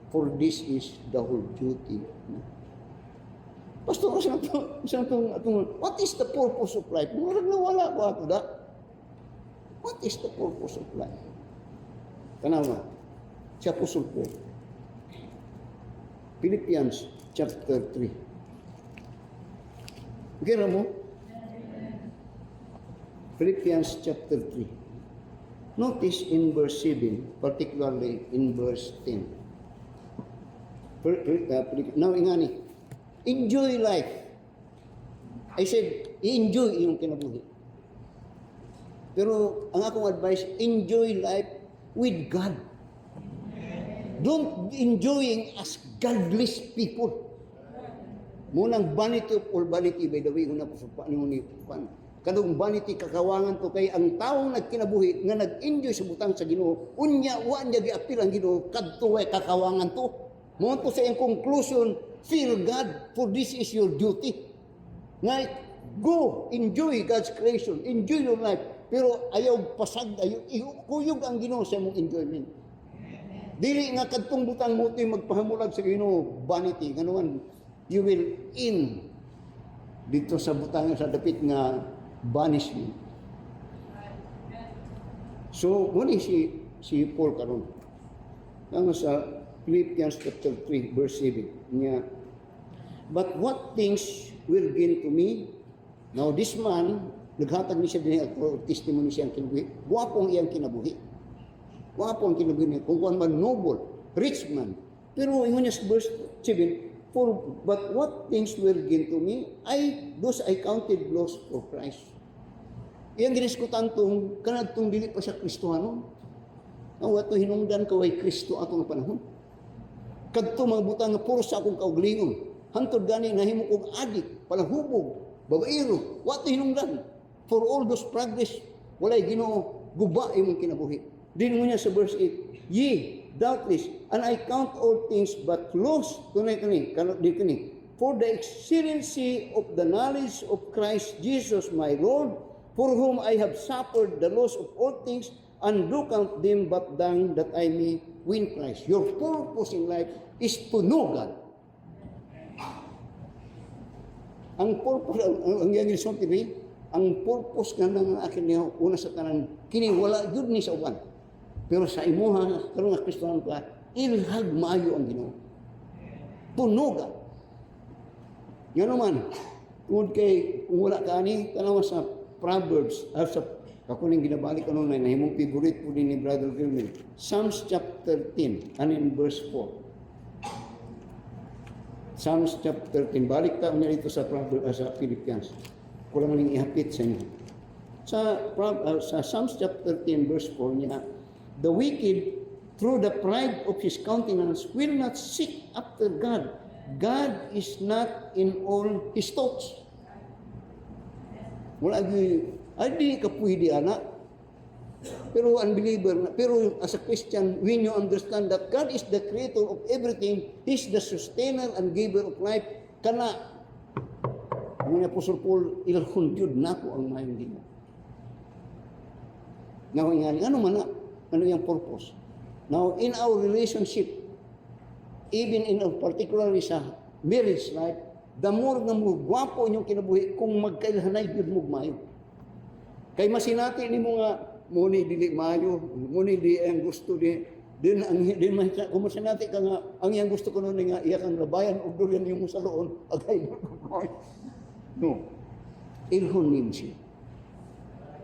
for this is the whole duty of man. Pastor, what is the purpose of life? Murag na wala ko ato da. What is the purpose of life? Tanaw na, si Apostle Paul. Philippians chapter 3. Kira mo? Philippians chapter 3. Notice in verse 7, particularly in verse 10. Now, ingani, enjoy life. I said, enjoy yung kinabuhi. Pero ang akong advice, enjoy life with God. Don't enjoying as godless people. Munang vanity of all vanity, by the way, una po sa paano ni Pan. Kadong vanity kakawangan to kay ang taong nagkinabuhi nga nag-enjoy sa butang sa Ginoo, unya wa niya giapil ang Ginoo kadto way kakawangan to. Mo to sa iyang conclusion, fear God, for this is your duty. Nga go, enjoy God's creation, enjoy your life, pero ayaw pasag, ayaw kuyog ang Ginoo sa imong enjoyment. Dili nga kadtong butang mo to'y magpahamulag sa Ginoo, vanity, ganuan, you will in dito sa butang sa dapit nga banishment. So, muna si Paul karon. Ang sa Philippians chapter 3, verse 7 niya, but what things will gain to me? Now, this man, naghatag ni siya din ako, testimony siya ang kinabuhi. Guwapo ang iyang kinabuhi. Guwapo ang kinabuhi niya. Kung kuwan man, noble, rich man. Pero, yung niya sa verse 7, but what things will gain to me? Those I counted loss for Christ. Iyang giniskutan tong, kanad tong dili pa siya Kristohano. Ang wato hinungdan ka way Kristo atong panahon. Kadto mga butang nga puro sa akong kauglingon. Hantod gani nahimo kong adik, palahubog, babaero, wato hinungdan. For all those progress, walay Ginoo guba imong kinabuhi. Din mo niya sa verse 8, ye, doubtless, and I count all things but loss, tunay kani, for the excellency of the knowledge of Christ Jesus my Lord, for whom I have suffered the loss of all things, and do count them but dung that I may win Christ. Your purpose in life is to know God. Ang purpose, ang yang result TV, ang purpose nga ng akin niya, una sa tanan, kini wala yun ni sa uban. Pero sa imuha, karon nga Kristohan ka, ilhag maayo ang Ginoo. To know God. Yan naman, kung wala ka ani, tanawa sa Proverbs, sa kakuning ginabalik ano na nahimong favorite po din ni Brother Gilman. Psalms chapter 10, and in verse 4. Psalms chapter 10, balik tayo na dito sa Proverbs, sa Philippians. Kulang maling ihapit sa inyo. Sa Psalms chapter 10, verse 4 niya, The wicked, through the pride of his countenance, will not seek after God. God is not in all his thoughts. Wala di ka pwede, anak. Pero unbeliever, pero as a Christian, when you understand that God is the creator of everything, He's the sustainer and giver of life, kana, ang Apostle Paul, ilhun yun na ko ang mayong Ginoo. Now, ano man na, ano yung purpose? Now, in our relationship, even in our particularly sa marriage life, the more na mo gwapo inyong kinabuhi kung magkailhanay yun mo mayo. Kay masinati ni mo nga, muni dili mayo, muni di ang gusto din kung masinati ka nga, ang iyang gusto ko nun nga, iya kang labayan o durian yung sa loon, agay no. Ilhon nim siya.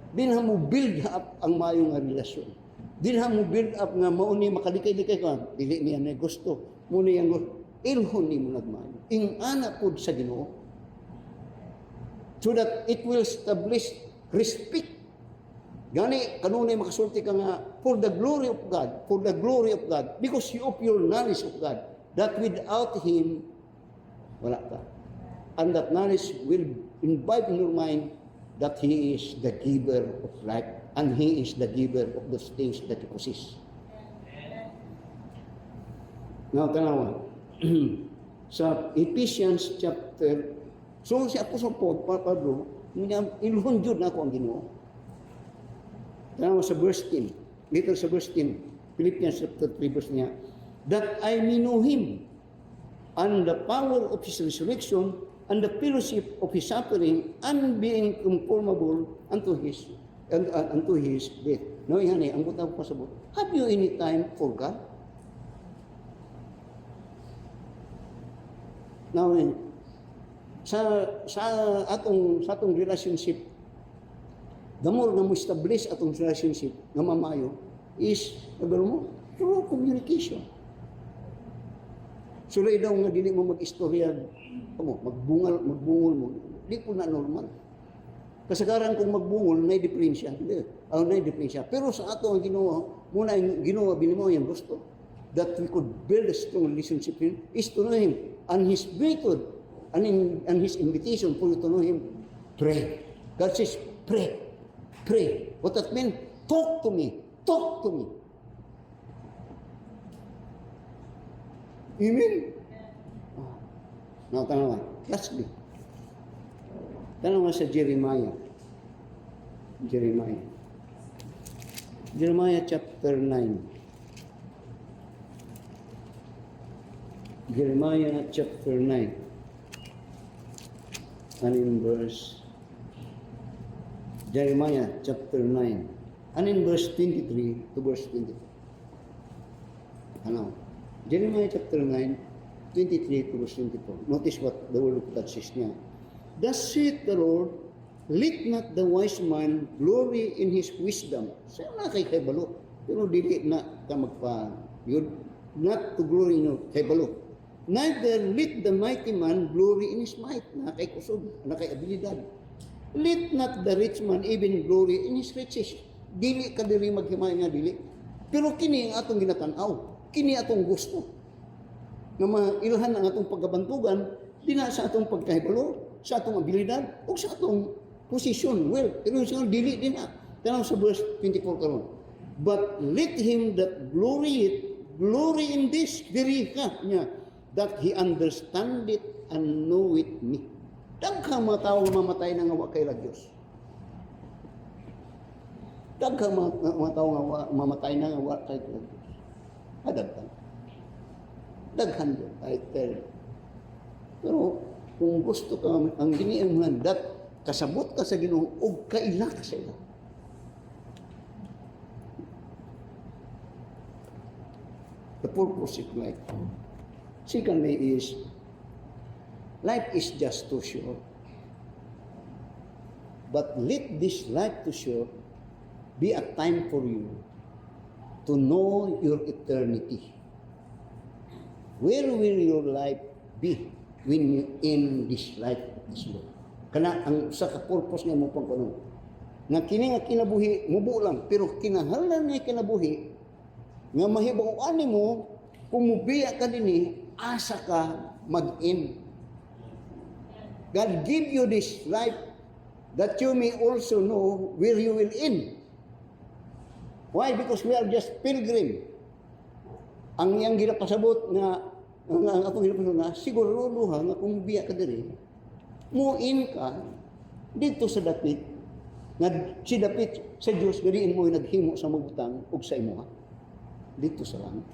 Din mo build up ang mayong nga relasyon. Din mo build up nga mauni makalikay-likay ka, dili niya na gusto, muni yang gusto. Ilhon ni mo nagmayo. Ing anak po sa Ginoo, so that it will establish respect. Gani, kanunay makasulti ka nga, for the glory of God, because you of your knowledge of God, that without Him, wala ka. And that knowledge will imbibe in your mind that He is the giver of life, and He is the giver of those things that you possess. Now, tanawa, sa Ephesians chapter, so si Apostle Paul, Pablo, ilhon jud na ako ang Ginoo. Tanawa sa verse 10, later sa verse 10, Philippians chapter 3 verse niya, that I may know Him, and the power of His resurrection, and the fellowship of His suffering, and being conformable unto His death. No, yan ang butang pasabot. Have you any time for God? Now, sa atong relationship, the more na mo establish atong relationship nga mamayo is, nagano mo, through communication. Sulay daw nga dili mo mag-istorya, magbungol mo, di po na normal. Kasagaran kung magbungol, may diferensya. May diferensya. Pero sa ato ang ginawa, muna yung ginawa, binimo yung gusto, that we could build a strong relationship with Him, is to know Him. And His method, and His invitation for you to know Him, pray. God says, pray. Pray. What that means? Talk to me. Talk to me. Amen? Now, tanawa. Lastly. Tanawa sa Jeremiah. Jeremiah chapter 9. Jeremiah chapter 9. And in verse Jeremiah chapter 9. And in verse 23 to verse 24. Ano? Jeremiah chapter 9, 23 to verse 24. Notice what the word of God says niya. Thus saith the Lord, let not the wise man glory in his wisdom. Sa'yo na kay balo. Pero dili na ka magpa, yun, not to glory in your kay balo. Neither let the mighty man glory in his might, na kay kusog, na kay abilidad. Let not the rich man even glory in his riches. Dili ka diri maghimay nga dili. Pero kini ang atong ginatanaw, kini atong gusto. Nga mailhan ang atong pagkabantugan, di na sa atong pagkahibalo, sa atong abilidad, o sa atong posisyon. Well, pero sa dili din na. Tanaw sa verse 24 karon. But let him that glory in this, diri ka niya, that he understand it and know it me. Daghang mga tao mamatay na nga wa kay Diyos. Daghang mga tao nga mamatay na nga wa kay Diyos. Daghan yun, I tell you. Pero kung gusto ka, ang giniin mo that kasabot ka sa Ginoo o kaila ka sa ila. The purpose of life. Secondly is, life is just too short. But let this life too short be a time for you to know your eternity. Where will your life be when you end this life of this world? Kana ang sa ka-purpose niya mo pang kuno. Nga kini nga kinabuhi, mubo lang, pero kinahanglan niya kinabuhi, nga mahibaw-ani mo, kung mubiya ka din asa ka mag-in. God give you this life that you may also know where you will end. Why? Because we are just pilgrim. Ang iyang ginapasabot nga, ang akong ginapasabot nga, siguro nga kung biya ka din, muin ka dito sa dapit, nga si dapit sa Diyos, gariin mo yung naghimo sa mabutang ug sa imo dito sa langit.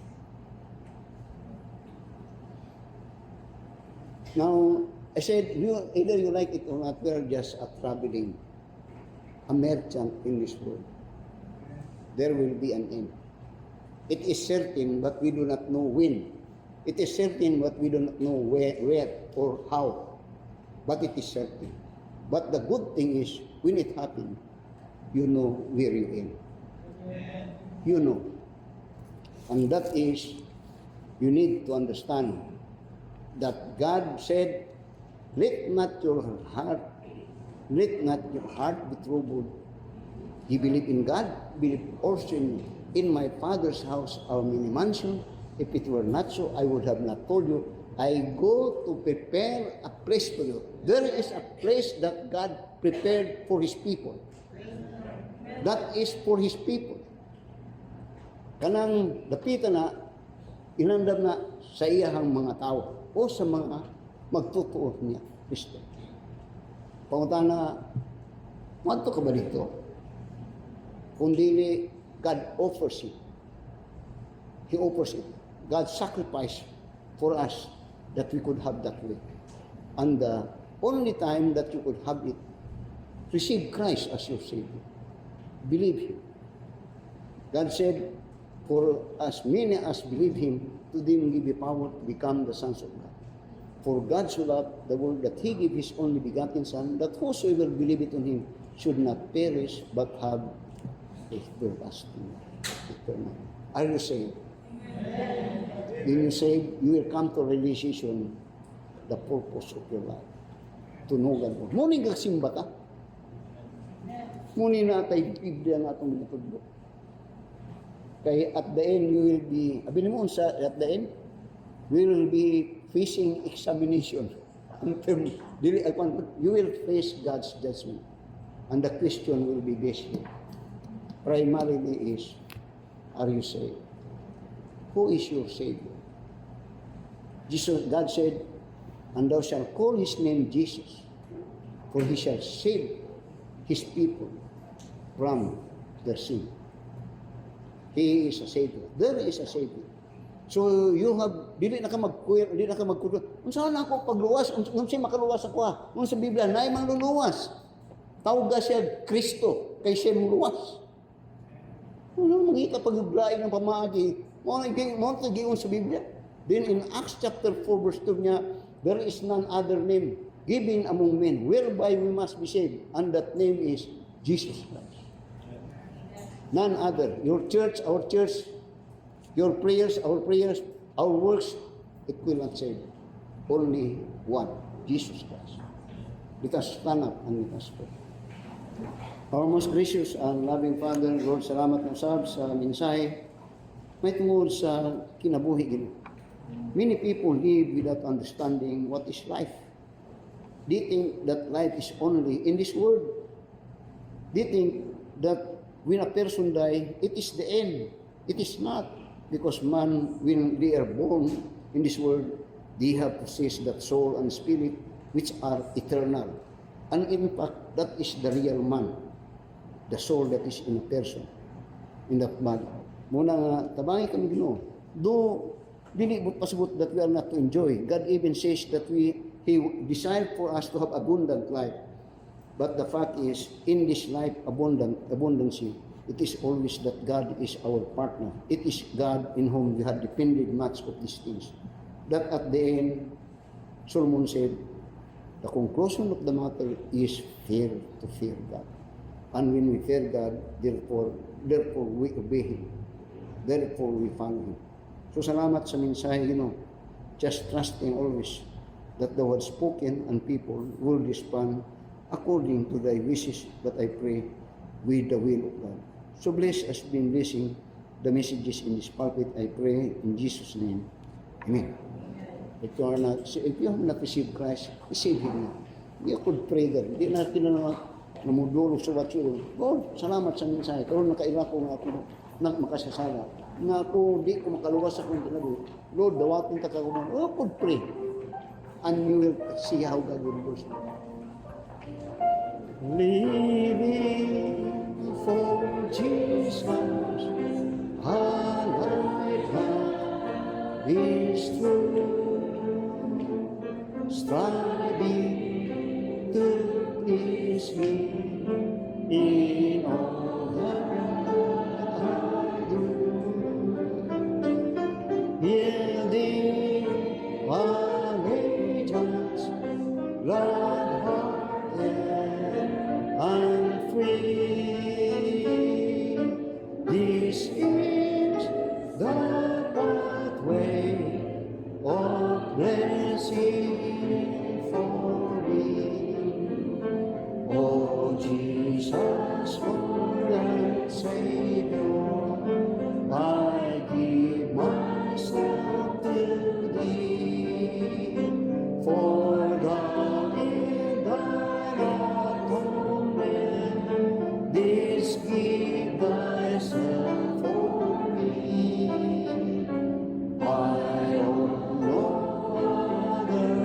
Now, I said, either you like it or not, we are just a traveling, a merchant in this world. There will be an end. It is certain, but we do not know when. It is certain, but we do not know where or how. But it is certain. But the good thing is, when it happens, you know where you end. You know. And that is, you need to understand that God said, let not your heart be troubled. You believe in God, believe also in me. In my Father's house are many mansions. If it were not so, I would have not told you. I go to prepare a place for you. There is a place that God prepared for His people. That is for His people. Kanang dapitan na, inandam na sa iyahang mga tao o sa mga magtutuo niya, Kristo. Pangutan na, madto ka ba dito? Kundi God offers it. He offers it. God sacrificed for us that we could have that way. And the only time that you could have it, receive Christ as your Savior. Believe Him. God said, for as many as believe Him, to them give you power to become the sons of God. For God so loved the world that He gave His only begotten Son, that whosoever believeth on Him should not perish, but have everlasting eternal. Are you saved? When you saved, you will come to realization the purpose of your life. To know God more. Muning kagsimba ka. Muning na tayo Biblia nga itong litudlo. Kaya at the end, you will be, abinin mo sa at the end, we will be facing examination. You will face God's judgment. And the question will be this here. Primarily is, are you saved? Who is your Savior? Jesus, God said, and thou shalt call His name Jesus, for He shall save His people from their sin. He is a Savior. There is a Savior. So you have, dili na ka magkudo. Unsa na ako pagluwas? Unsa makaluwas ako? Unsa sa Biblia nay manluluwas. Tawag siya Kristo kay siya muluwas. Ano mangita pagublain ng pamaagi? Mo na giyon sa Biblia. Then in Acts chapter 4 verse 2 niya, there is none other name given among men whereby we must be saved, and that name is Jesus Christ. None other. Your church, our church, your prayers, our prayers, our works, it will not save. Only one, Jesus Christ. Let us stand up and let us pray. Our most gracious and loving Father, Lord, salamat na sab sa mensahe. May tungod sa kinabuhi gini. Many people live without understanding what is life. They think that life is only in this world. They think that when a person die, it is the end. It is not. Because man, when they are born in this world, they have possessed that soul and spirit which are eternal. And in fact, that is the real man. The soul that is in a person, in that body. Muna nga, tabangi kami Ginoo. Though, dili mo pasabot that we are not to enjoy. God even says that He desired for us to have abundant life. But the fact is, in this life, abundancy, it is always that God is our partner. It is God in whom we have depended much of these things. That at the end, Solomon said, the conclusion of the matter is fear to fear God. And when we fear God, therefore we obey Him. Therefore we follow Him. So salamat sa mensahe, just trusting always that the word spoken and people will respond according to thy wishes, that I pray with the will of God. So bless us being blessing the messages in this pulpit, I pray in Jesus' name. Amen. If you have not received Christ, receive Him na. Hindi ako pray that. Hindi natin na namudulog sa watsuro. Lord, salamat sa mensahe. Karoon nakaila ko nga ako na makasasala. Nga ako, di ko makaluwas sa kong tinalo. Lord, dawatin ka kagunan. Oh, could pray. And you will see how God will do. Living for Jesus, our life is true. Striving to please Him in all that I do. Yielding allegiance, glad-hearted and free. This is the pathway of blessing for me. Oh Jesus, Lord and Savior, I give myself to Thee. For God in Thine atonement, this give Thyself for me. I owe no other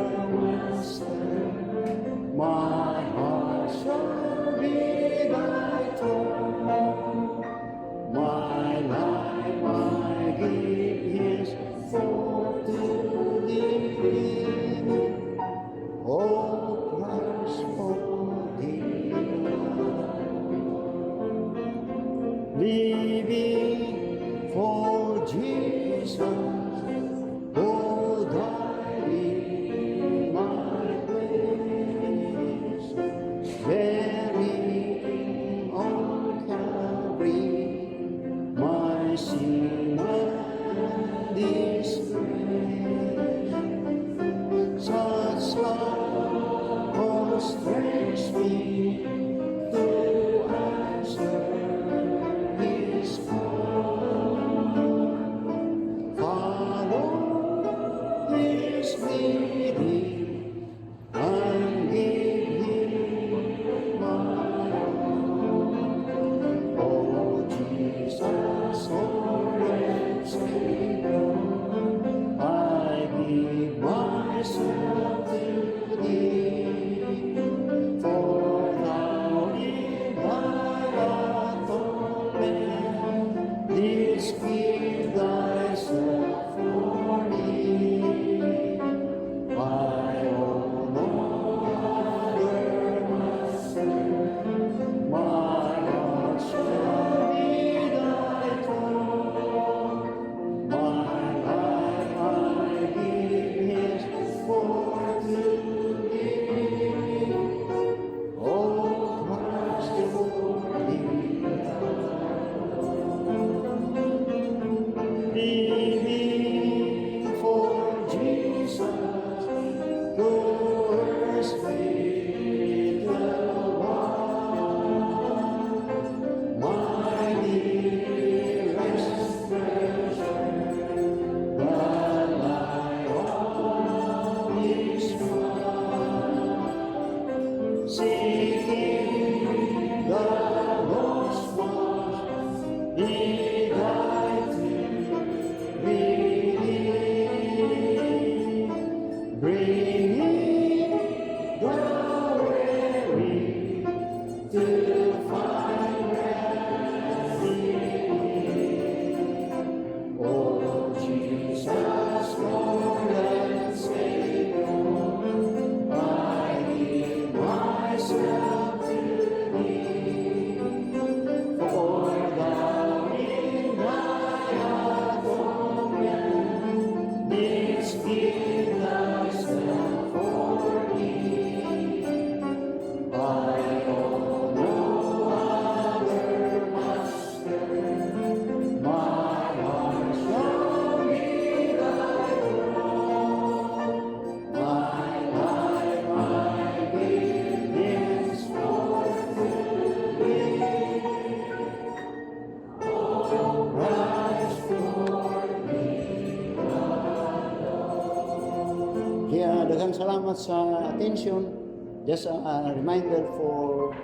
Kaya daghang salamat sa attention. Just a reminder for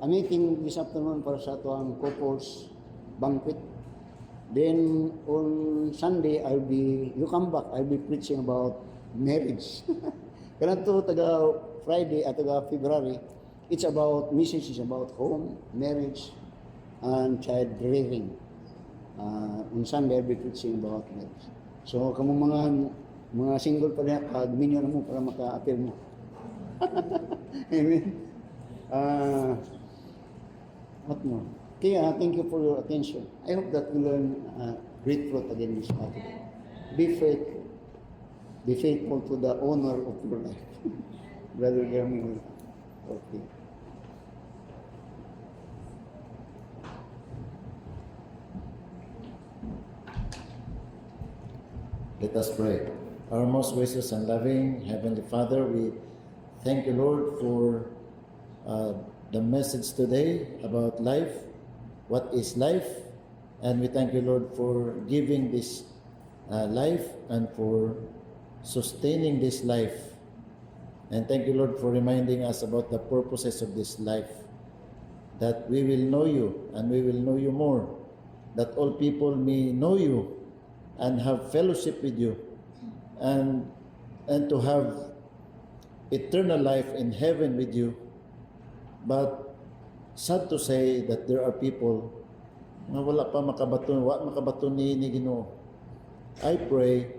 a meeting this afternoon para sa ato couples banquet. Then on Sunday, you come back, I'll be preaching about marriage. Kanang taga Friday at taga February, it's about, message is about home, marriage, and child rearing. On Sunday, I'll be preaching about marriage. So, kamo mga single pa rin, pag-minyo na mo para maka-appeal mo. Amen. What more? Kaya, thank you for your attention. I hope that we learn great fruit again this Saturday. Be faithful. Be faithful to the owner of your life. Brother Jeremy. Okay. Let us pray. Our most gracious and loving Heavenly Father, we thank you, Lord, for the message today about life. What is life? And we thank you, Lord, for giving this life and for sustaining this life. And thank you, Lord, for reminding us about the purposes of this life. That we will know you and we will know you more. That all people may know you and have fellowship with you, and to have eternal life in heaven with you. But sad to say that there are people nga wala pa makabaton ni Ginoo. I pray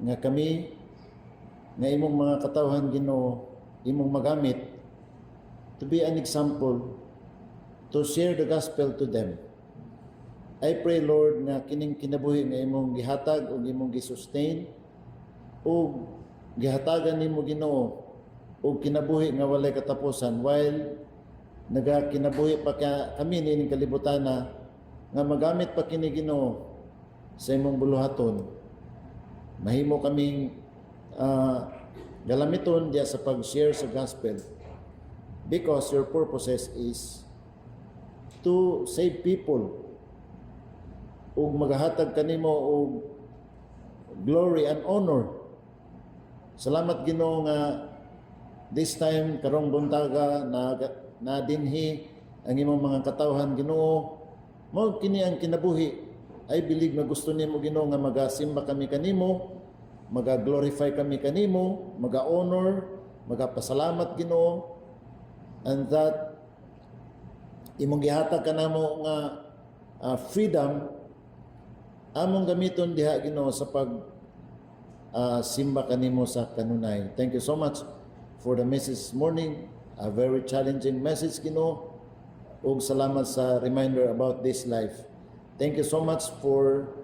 nga kami nga imong mga katawhan Ginoo imong magamit to be an example to share the gospel to them. I pray, Lord, nga kining kinabuhi nga imong gihatag o imong gisustain o gihatagan nimo Ginoo o kinabuhi nga walay katapusan while nagakinabuhi pa kami nining kalibutan nga magamit pa kini Ginoo sa imong buluhaton. Mahimo kaming galamiton diya sa pag-share sa gospel because your purposes is to save people ug magahatag kanimo og glory and honor. Salamat Ginoo nga this time karong buntaga na dinhi ang imong mga katawhan Ginoo. Mao kini ang kinabuhi. I believe nga gusto nimo Ginoo nga magasimba kami kanimo, maga-glorify kami kanimo, maga-honor, magapasalamat Ginoo, and that imong gihatag kanamo nga freedom among gamiton diha Ginoo sa pag simba kanimo sa kanunay. Thank you so much for the message this morning. A very challenging message Ginoo. Ug salamat sa reminder about this life. Thank you so much for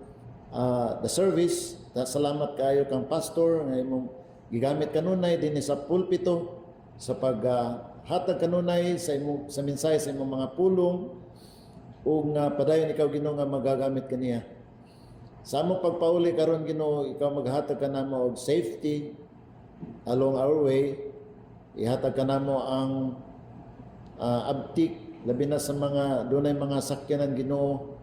the service. Salamat kayo kang pastor nga imong gigamit kanunay dinhi sa pulpito sa paghatag kanunay sa imong sa mensahe sa imong mga pulong ug padayon ikaw Ginoo nga magagamit kaniya. Sa among pagpauli karon Ginoo, ikaw maghatag kanamo og safety along our way. Ihatag kanamo ang abtik labi na sa mga dunay mga sakyanan Ginoo,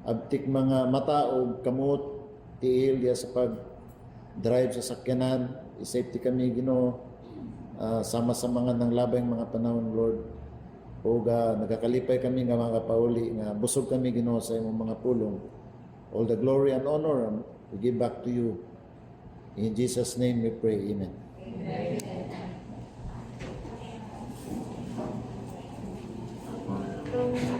abtik mga mata og kamot, tiil diya sa pag drive sa sakyanan. I-safety kami Ginoo sama sa mga nanglabay mga panahon Lord. O nagakalipay kami nga mga pauli nga busog kami Ginoo sa imong mga pulong. All the glory and honor we give back to you. In Jesus' name we pray. Amen. Amen.